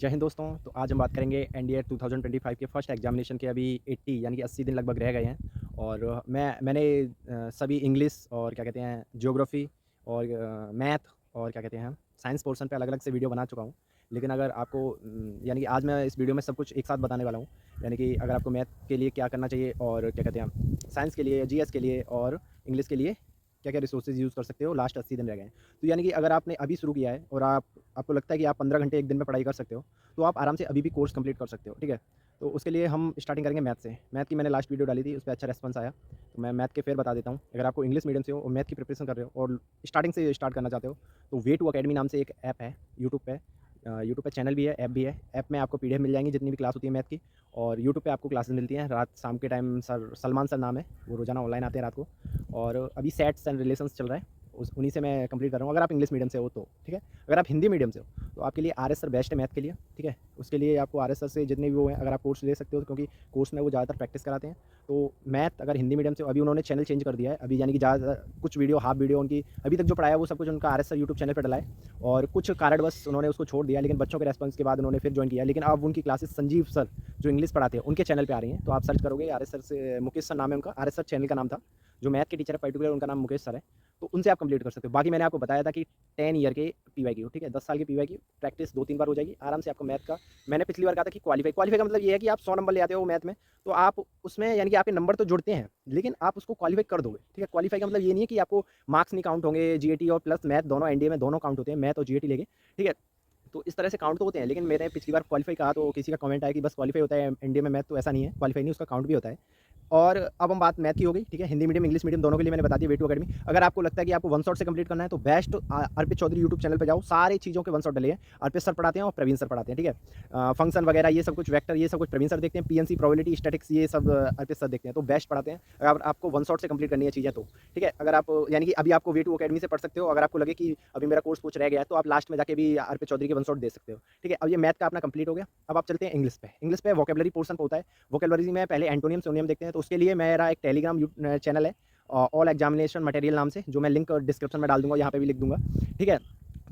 जय हिंद दोस्तों। तो आज हम बात करेंगे एनडीए 2025 के फर्स्ट एग्जामिनेशन के अभी 80 यानी कि 80 दिन लगभग रह गए हैं। और मैंने सभी इंग्लिश और क्या कहते हैं ज्योग्राफी और मैथ और क्या कहते हैं साइंस पोर्शन पे अलग-अलग से वीडियो बना चुका हूँ। लेकिन अगर आपको यानी कि आज मैं इस वीडियो में सब कुछ एक साथ बताने वाला हूँ। यानी कि अगर आपको मैथ के लिए क्या करना चाहिए और क्या कहते हैं साइंस के लिए, जीएस के लिए और इंग्लिश के लिए क्या-क्या रिसोर्सेज़ यूज़ कर सकते हो, लास्ट 80 दिन रह गए हैं। तो यानी कि अगर आपने अभी शुरू किया है और आपको लगता है कि आप 15 घंटे एक दिन में पढ़ाई कर सकते हो, तो आप आराम से अभी भी कोर्स कंप्लीट कर सकते हो, ठीक है? तो उसके लिए हम स्टार्टिंग करेंगे मैथ से। मैथ की मैंने लास्ट वीडियो डाली थी, उस पे अच्छा रिस्पॉन्स आया, तो मैं मैथ के फिर बता देता हूँ। अगर आपको इंग्लिश मीडियम से हो और मैथ की प्रिपरेशन कर रहे हो और स्टार्टिंग से स्टार्ट करना चाहते हो, तो वे टू अकेडमी नाम से एक ऐप है यूट्यूब पे। यूट्यूब पे चैनल भी है, ऐप भी है। ऐप में आपको पीडीएफ मिल जाएँगी जितनी भी क्लास होती है मैथ की, और यूट्यूब पे आपको क्लासेस मिलती हैं रात शाम के टाइम। सलमान सर नाम है, वो रोज़ाना ऑनलाइन आते हैं रात को। और अभी सेट्स एंड रिलेशंस चल रहा है, उन्हीं से मैं कंप्लीट कर रहा हूँ। अगर आप इंग्लिश मीडियम से हो तो ठीक है। अगर आप हिंदी मीडियम से हो तो आपके लिए आर एस सर बेस्ट है मैथ के लिए, ठीक है। उसके लिए आपको आर एस सर से जितने भी वो हैं, अगर आप कोर्स ले सकते हो, क्योंकि कोर्स में वो ज़्यादातर प्रैक्टिस कराते हैं। तो मैथ अगर हिंदी मीडियम से हो, अभी उन्होंने चैनल चेंज कर दिया है अभी, यानी कि ज़्यादा कुछ वीडियो हाफ वीडियो उनकी अभी तक जो पढ़ाया वो सब कुछ उनका R S sir YouTube channel पर डला है, और कुछ कारणवश उन्होंने उसको छोड़ दिया। लेकिन बच्चों के रेस्पॉन्स के बाद उन्होंने फिर ज्वाइन किया। लेकिन अब उनकी क्लासेस संजीव सर जो इंग्लिश पढ़ाते हैं उनके चैनल पर आ रही हैं, तो आप सर्च करोगे आर एस सर से, मुकेश सर नाम है उनका, आर एस सर चैनल का नाम था। जो मैथ के टीचर है पर्टिकुलर उनका नाम मुकेश सर है, तो उनसे आप कंप्लीट कर सकते हो। बाकी मैंने आपको बताया था कि 10 ईयर के पीवाईक्यू, ठीक है, 10 साल के पीवाईक्यू प्रैक्टिस 2-3 बार हो जाएगी आराम से आपको मैथ का। मैंने पिछली बार कहा था कि क्वालीफाई का मतलब ये है कि आप 100 नंबर ले आते हो मैथ में, तो आप उसमें यानी कि आपके नंबर तो जुड़ते हैं, लेकिन आप उसको क्वालीफाई कर दोगे, ठीक है। क्वालीफाई का मतलब ये नहीं है कि आपको मार्क्स नहीं काउंट होंगे, जीएटी और प्लस मैथ दोनों एनडीए में दोनों काउंट होते हैं, मैथ और जीएटी लेके, ठीक है। तो इस तरह से काउंट तो होते हैं, लेकिन मैंने पिछली बार क्वालीफाई कहा तो किसी का कमेंट आया कि बस क्वालीफाई होता है एनडीए में, मैथ तो ऐसा नहीं है, क्वालीफाई नहीं, उसका काउंट भी होता है। और अब हम बात मैथ की हो गई, ठीक है। हिंदी मीडियम इंग्लिश मीडियम दोनों के लिए मैंने बता दिया वे टू अकेडमी। अगर आपको लगता है कि आपको वन शॉट से कंप्लीट करना है तो बेस्ट अर्पित चौधरी यूट्यूब चैनल पे जाओ, सारी चीज़ों के वन शॉट डले हैं। अर्पित सर पढ़ाते हैं और प्रवीण सर पढ़ाते हैं, ठीक है। फंक्शन वगैरह ये सब कुछ, वेक्टर ये सब कुछ प्रवीण सर देखते हैं, पीएनसी प्रोबेबिलिटी स्टैटिक्स ये सब अर्पित सर देखते हैं, तो बेस्ट पढ़ाते हैं। अगर आपको वन शॉट से कंप्लीट करनी है चीज़ें तो ठीक है। अगर आप यानी कि अभी आपको वे टू अकेडमी से पढ़ सकते हो, अगर आपको लगे कि अभी मेरा कोर्स कुछ रह गया है तो आप लास्ट में जाके भी अर्पित चौधरी के वन शॉट दे सकते हो, ठीक है। अब ये मैथ का अपना कंप्लीट हो गया। अब आप चलते हैं इंग्लिश पे। इंग्लिश पे वोकेबलरी पोर्शन होता है। वोकेबलरी में पहले एंटोनियम सिनोनियम देखते हैं, तो उसके लिए मेरा एक टेलीग्राम चैनल है, ऑल एग्जामिनेशन मटेरियल नाम से, जो मैं लिंक डिस्क्रिप्शन में डाल दूंगा, यहाँ पे भी लिख दूंगा, ठीक है।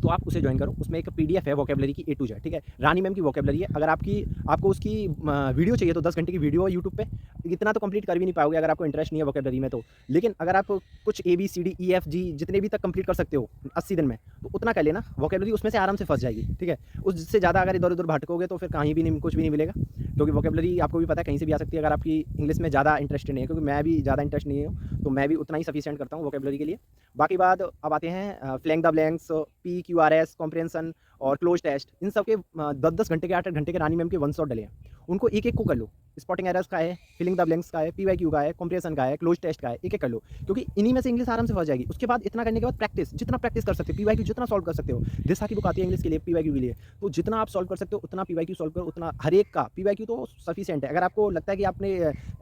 तो आप उसे ज्वाइन करो। उसमें एक पीडीएफ है वोकेबलरी की A to Z, ठीक है। रानी मैम की वोकेबलरी है। अगर आपको उसकी वीडियो चाहिए तो 10 घंटे की वीडियो है यूट्यूब पे। इतना तो कंप्लीट कर भी नहीं पाओगे अगर आपको इंटरेस्ट नहीं है वोकेबलरी में तो। लेकिन अगर आप कुछ ABCD EFG जितने भी तक कंप्लीट कर सकते हो 80 दिन में, तो उतना कर लेना। वोकेबलरी उसमें से आराम से फंस जाएगी, ठीक है। उससे ज़्यादा अगर इधर उधर भटकोगे तो फिर कहीं भी नहीं, कुछ भी नहीं मिलेगा, क्योंकि वोकेबलरी आपको भी पता है कहीं से भी आ सकती है। अगर आपकी इंग्लिश में ज़्यादा इंटरेस्ट नहीं है, क्योंकि मैं भी ज़्यादा इंटरेस्ट नहीं हूँ, तो मैं भी उतना ही सफिशिएंट करता हूँ वोकेबलरी के लिए। बाकी बात अब आते हैं filling the blanks, PQRS, comprehension और क्लोज टेस्ट। इन सब के 10-10 घंटे के 8-8 घंटे के रानी मैम के वन शॉट डले हैं। उनको एक-एक को कर लो। स्पॉटिंग एरर्स का है, फिलिंग द ब्लैंक्स का है, PYQ का है, कॉम्प्रिहेंशन का है, क्लोज टेस्ट का है, एक-एक कर लो, क्योंकि इन्हीं में से इंग्लिश आराम से फंस जाएगी। उसके बाद इतना करने के बाद प्रैक्टिस, जितना प्रैक्टिस कर सकते हो, PYQ जितना सॉल्व कर सकते हो। दिशा की बुक आती है इंग्लिश के लिए, PYQ के लिए, तो जितना आप सॉल्व कर सकते हो उतना PYQ सॉल्व करो, उतना हर एक का PYQ तो सफिशिएंट है। अगर आपको लगता है कि आपने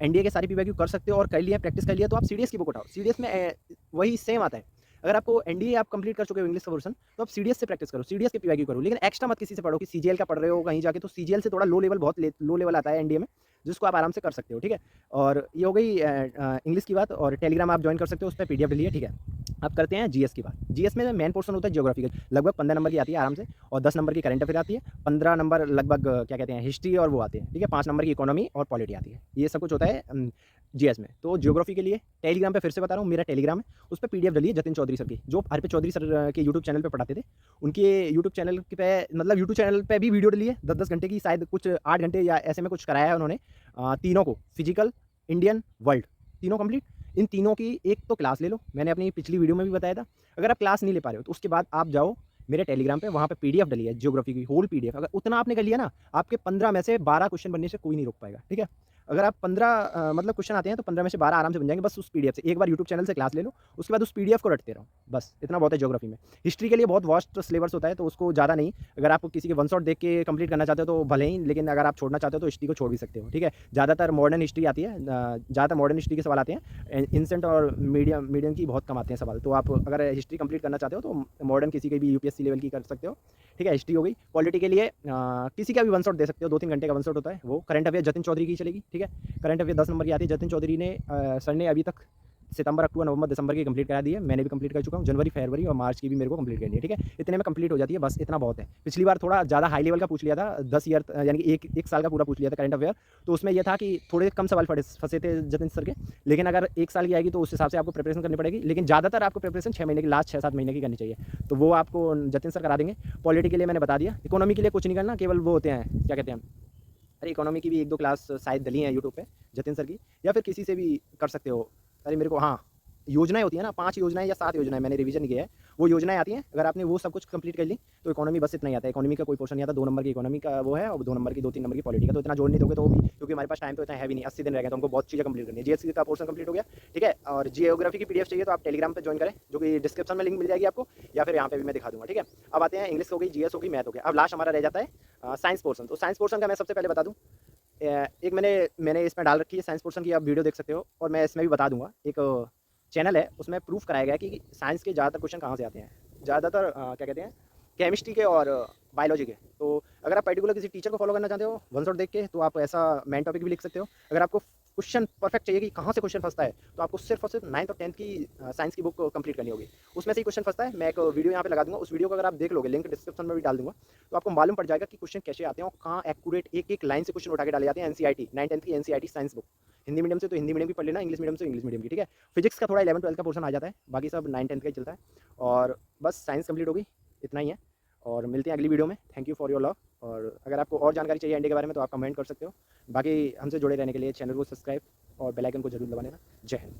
एनडीए के सारे PYQ कर सकते हो और कर लिया, प्रैक्टिस कर लिया, तो आप सीडीएस की बुक उठाओ। सीडीएस में वही सेम आता है। अगर आपको एनडीए आप कंप्लीट कर चुके हो इंग्लिश का पोर्शन, तो आप सीडीएस से प्रैक्टिस करो, सीडीएस के पीवाईक्यू करो। लेकिन एक्स्ट्रा मत किसी से पढ़ो कि सीजीएल का पढ़ रहे हो कहीं जाके, तो सीजीएल से थोड़ा लो लेवल, बहुत लो लेवल आता है एनडीए में, जिसको आप आराम से कर सकते हो, ठीक है। और ये हो गई इंग्लिश की बात। और टेलीग्राम आप ज्वाइन कर सकते हो, उस पर पीडीएफ डली है, ठीक है। अब करते हैं जीएस की बात। जीएस में मेन पोर्शन होता है ज्योग्राफी का, लगभग 15 नंबर की आती है आराम से, और 10 नंबर की करंट अफेयर आती है, 15 नंबर लगभग क्या कहते हैं हिस्ट्री और वो आती है, ठीक है। 5 नंबर की इकोनॉमी और पॉलिटी आती है। ये सब कुछ होता है जीएस में। तो ज्योग्राफी के लिए टेलीग्राम पे फिर से बता रहा हूँ, मेरा टेलीग्राम है, उस पर पीडीएफ डली है जतिन चौधरी सर की, जो अर्पित चौधरी सर के यूट्यूब चैनल पे पढ़ाते थे। उनके यूट्यूब चैनल पे, मतलब यूट्यूब चैनल पे भी वीडियो डली है 10-10 घंटे की, शायद कुछ 8 घंटे या ऐसे में कुछ कराया है उन्होंने। तीनों को, फिजिकल, इंडियन, वर्ल्ड, तीनों कंप्लीट। इन तीनों की एक तो क्लास ले लो, मैंने अपनी पिछली वीडियो में भी बताया था। अगर आप क्लास नहीं ले पा रहे हो तो उसके बाद आप जाओ मेरे टेलीग्राम पे, वहाँ पे पीडीएफ डली है ज्योग्राफी की, होल पीडीएफ। अगर उतना आपने कर लिया ना, आपके 15 में से 12 क्वेश्चन बनने से कोई नहीं रोक पाएगा, ठीक है। अगर आप 15 मतलब क्वेश्चन आते हैं तो 15 में से 12 आराम से बन जाएंगे, बस उस पीडीएफ से। एक बार यूट्यूब चैनल से क्लास ले लो, उसके बाद उस पीडीएफ को रटते रहो, बस इतना बहुत है ज्योग्राफी में। हिस्ट्री के लिए बहुत वास्ट सिलेबस होता है, तो उसको ज़्यादा नहीं, अगर आप किसी के वन शॉट देख के कंप्लीट करना चाहते हो तो भले ही, लेकिन अगर आप छोड़ना चाहते हो तो हिस्ट्री को छोड़ भी सकते हो, ठीक है। ज़्यादातर मॉडर्न हिस्ट्री आती है, ज़्यादातर मॉडर्न हिस्ट्री के सवाल आते हैं, इंसेंट और मीडियम की बहुत कम आते हैं सवाल। तो आप अगर हिस्ट्री कंप्लीट करना चाहते हो तो मॉडर्न किसी के भी यूपीएससी लेवल की कर सकते हो, ठीक है। हिस्ट्री हो गई। पॉलिटी के लिए किसी का भी वन शॉट दे सकते हो, 2-3 घंटे का वन शॉट होता है वो। करंट अफेयर जतिन चौधरी की चलेगी, ठीक है। करंट अफेयर 10 नंबर की आती है। जतिन चौधरी ने सर ने अभी तक सितंबर, अक्टूबर, नवंबर, दिसंबर की कंप्लीट करा दी है। मैंने भी कंप्लीट कर चुका हूँ। जनवरी, फरवरी और मार्च की भी मेरे को कंप्लीट करनी है, ठीक है? इतने में कंप्लीट हो जाती है, बस इतना बहुत है। पिछली बार थोड़ा ज़्यादा हाई लेवल का पूछ लिया था, 10 ईयर यानी कि 1 साल का पूरा पूछ लिया था करंट अफेयर। तो उसमें ये था कि थोड़े कम सवाल फँसे थे जतिन सर के। लेकिन अगर 1 साल की आएगी तो उस हिसाब से आपको प्रिपरेशन करनी पड़ेगी। लेकिन ज़्यादातर आपको प्रिपरेशन 6 महीने की, लास्ट 6-7 महीने की करनी चाहिए। तो वो आपको जतिन सर करा देंगे। पॉलिटी के लिए मैंने बता दिया। इकोनॉमी के लिए कुछ नहीं करना, केवल वो होते हैं, क्या कहते हैं, अरे इकोनॉमी की भी 1-2 क्लास शायद डली हैं यूट्यूब पे, जतिन सर की, या फिर किसी से भी कर सकते हो। अरे मेरे को, हाँ, योजनाएँ होती हैं ना, 5 योजनाएँ या 7 योजनाएँ मैंने रिवीजन किया है। वो योजनाएँ आती हैं, अगर आपने वो सब कुछ कंप्लीट कर ली, तो इकोनॉमी बस इतना ही आता है। इकोनॉमी का कोई पोर्शन नहीं आता, 2 नंबर की इकोनॉमी का वो है और 2 नंबर की, 2-3 नंबर की पॉलिटी का। तो इतना जोड़ नहीं दोगे तो वो भी, क्योंकि हमारे पास टाइम तो इतना है भी नहीं, 80 दिन रह गए, तो हमको बहुत चीज़ें कंप्लीट करनी है। जीएस का पोर्शन कंप्लीट हो गया, ठीक है? और जियोग्राफी की पीडीएफ चाहिए तो आप टेलीग्राम पे जॉइन करें, जो कि डिस्क्रिप्शन में लिंक मिल जाएगी आपको, या फिर यहाँ पे भी मैं दिखा दूँगा, ठीक है? अब आते हैं, इंग्लिश हो गई, जीएस हो गई, मैथ हो गया। अब लास्ट हमारा रह जाता है साइंस पोर्शन। तो साइंस पोर्शन का मैं सबसे पहले बता दूँ, एक मैंने इसमें डाल रखी है साइंस पोर्शन की, आप वीडियो देख सकते हो, और मैं इसमें भी बता दूंगा। एक चैनल है, उसमें प्रूफ कराया गया कि साइंस के ज़्यादातर क्वेश्चन कहाँ से आते हैं। ज़्यादातर क्या कहते हैं, केमिस्ट्री के और बायोलॉजी के। तो अगर आप पर्टिकुलर किसी टीचर को फॉलो करना चाहते हो वन शॉट देख के, तो आप ऐसा मेन टॉपिक भी लिख सकते हो। अगर आपको क्वेश्चन परफेक्ट चाहिए कि कहाँ से क्वेश्चन फंसता है, तो आपको सिर्फ और सिर्फ 9th और 10th की साइंस की बुक कंप्लीट करनी होगी। उसमें से ही क्वेश्चन फंसता है। मैं एक वीडियो यहाँ पे लगा दूंगा, उस वीडियो को अगर आप देख लोगे, लिंक डिस्क्रिप्शन में भी डाल दूंगा, तो आपको मालूम पड़ जाएगा कि क्वेश्चन कैसे आते हैं और कहाँ एक्यूरेट एक-एक लाइन से क्वेश्चन उठा के डाले जाते हैं। एनसीईआरटी 9th-10th की NCERT science book, Hindi medium से तो हिंदी मीडियम की पढ़ लेना, इंग्लिश मीडियम से इंग्लिश मीडियम की, ठीक है? फिजिक्स का थोड़ा 11th-12th का पोर्शन आ जाता है, बाकी सब 9th-10th का ही चलता है। और बस साइंस कंप्लीट होगी, इतना ही है। और मिलते हैं अगली वीडियो में। Thank you for your love. और अगर आपको और जानकारी चाहिए इंडिया के बारे में, तो आप कमेंट कर सकते हो। बाकी हमसे जुड़े रहने के लिए चैनल को सब्सक्राइब और बेल आइकन को जरूर दबा लेना। जय हिंद।